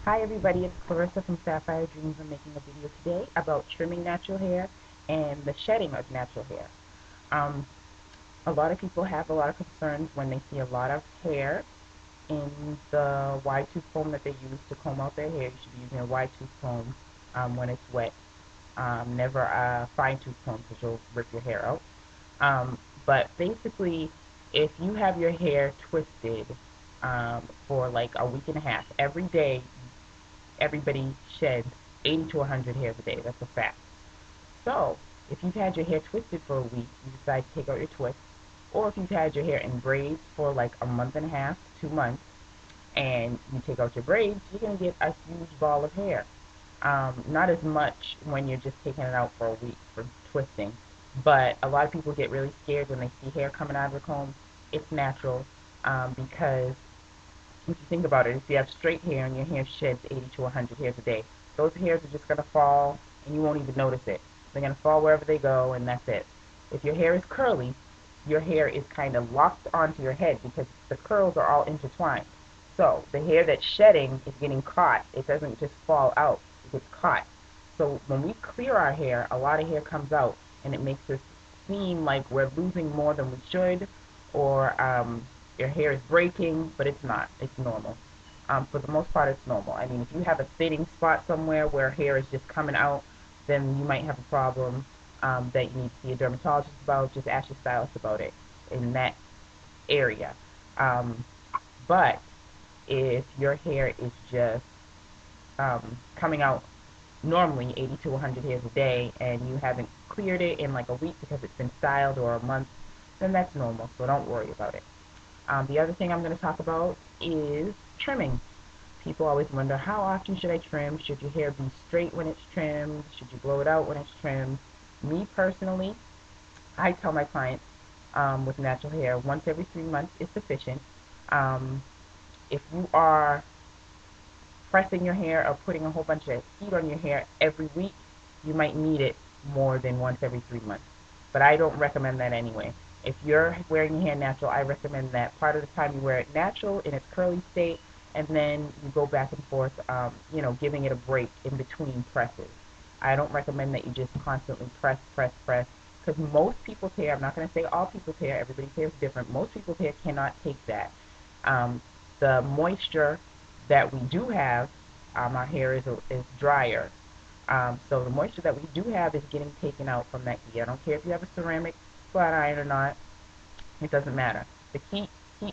Hi everybody, it's Clarissa from Sapphire Dreams. I'm making a video today about trimming natural hair and the shedding of natural hair. Um, a lot of people have a lot of concerns when they see a lot of hair in the wide tooth comb that they use to comb out their hair. You should be using a wide tooth comb when it's wet, never a fine tooth comb because you'll rip your hair out. But basically, if you have your hair twisted for like a week and a half, every day everybody sheds 80 to 100 hairs a day. That's a fact. So, if you've had your hair twisted for a week, you decide to take out your twist, or if you've had your hair in braids for like a month and a half, 2 months, and you take out your braids, you're going to get a huge ball of hair. Not as much when you're just taking it out for a week for twisting, but a lot of people get really scared when they see hair coming out of the comb. It's natural because if you think about it, if you have straight hair and your hair sheds 80 to 100 hairs a day, those hairs are just going to fall and you won't even notice it. They're going to fall wherever they go and that's it. If your hair is curly, your hair is kind of locked onto your head because the curls are all intertwined. So the hair that's shedding is getting caught. It doesn't just fall out, it gets caught. So when we clear our hair, a lot of hair comes out and it makes us seem like we're losing more than we should, or your hair is breaking, but it's not. It's normal. For the most part, it's normal. I mean, if you have a thinning spot somewhere where hair is just coming out, then you might have a problem that you need to see a dermatologist about. Just ask your stylist about it in that area. Um, but if your hair is just coming out normally 80 to 100 hairs a day and you haven't cleared it in like a week because it's been styled, or a month, then that's normal, so don't worry about it. The other thing I'm going to talk about is trimming. People always wonder, how often should I trim? Should your hair be straight when it's trimmed? Should you blow it out when it's trimmed? Me personally, I tell my clients with natural hair, once every 3 months is sufficient. Um, if you are pressing your hair or putting a whole bunch of heat on your hair every week, you might need it more than once every 3 months. But I don't recommend that anyway. If you're wearing your hair natural, I recommend that part of the time you wear it natural in its curly state, and then you go back and forth, giving it a break in between presses. I don't recommend that you just constantly press, press, press, because most people's hair, I'm not going to say all people's hair, everybody's hair is different, most people's hair cannot take that. Um, the moisture that we do have, our hair is drier. So the moisture that we do have is getting taken out from that heat. I don't care if you have a ceramic flat iron or not. It doesn't matter. The heat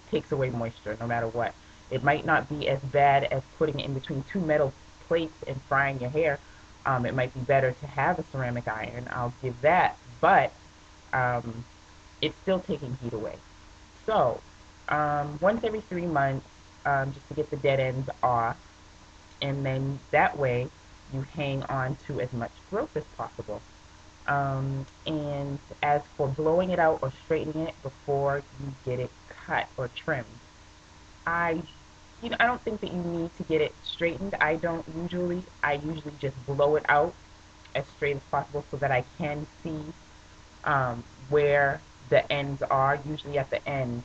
takes away moisture no matter what. It might not be as bad as putting it in between two metal plates and frying your hair. It might be better to have a ceramic iron. I'll give that, but um, it's still taking heat away. So once every 3 months, just to get the dead ends off, and then that way you hang on to as much growth as possible. And as for blowing it out or straightening it before you get it cut or trimmed, I I don't think that you need to get it straightened. I don't usually. I usually just blow it out as straight as possible so that I can see where the ends are. Usually at the end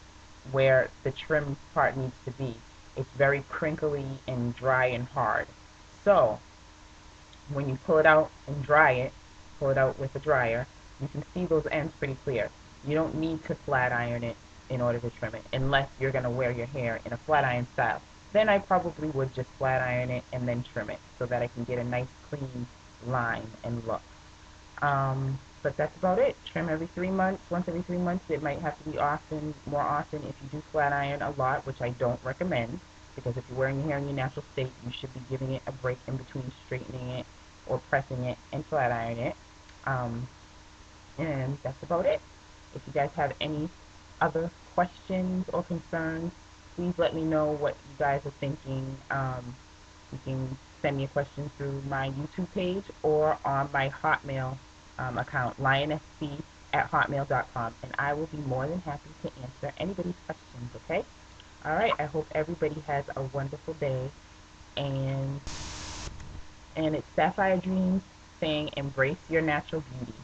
where the trim part needs to be. It's very crinkly and dry and hard. So when you pull it out and dry it, pull it out with a dryer, you can see those ends pretty clear. You don't need to flat iron it in order to trim it, unless you're going to wear your hair in a flat iron style. Then I probably would just flat iron it and then trim it so that I can get a nice clean line and look. But that's about it. Trim every 3 months. Once every 3 months. It might have to be more often if you do flat iron a lot, which I don't recommend, because if you're wearing your hair in your natural state, you should be giving it a break in between straightening it or pressing it and flat iron it. Um, and that's about it. If you guys have any other questions or concerns, please let me know what you guys are thinking. You can send me a question through my YouTube page or on my Hotmail account, lionfc@hotmail.com, and I will be more than happy to answer anybody's questions, okay? All right, I hope everybody has a wonderful day, and it's Sapphire Dreams saying embrace your natural beauty.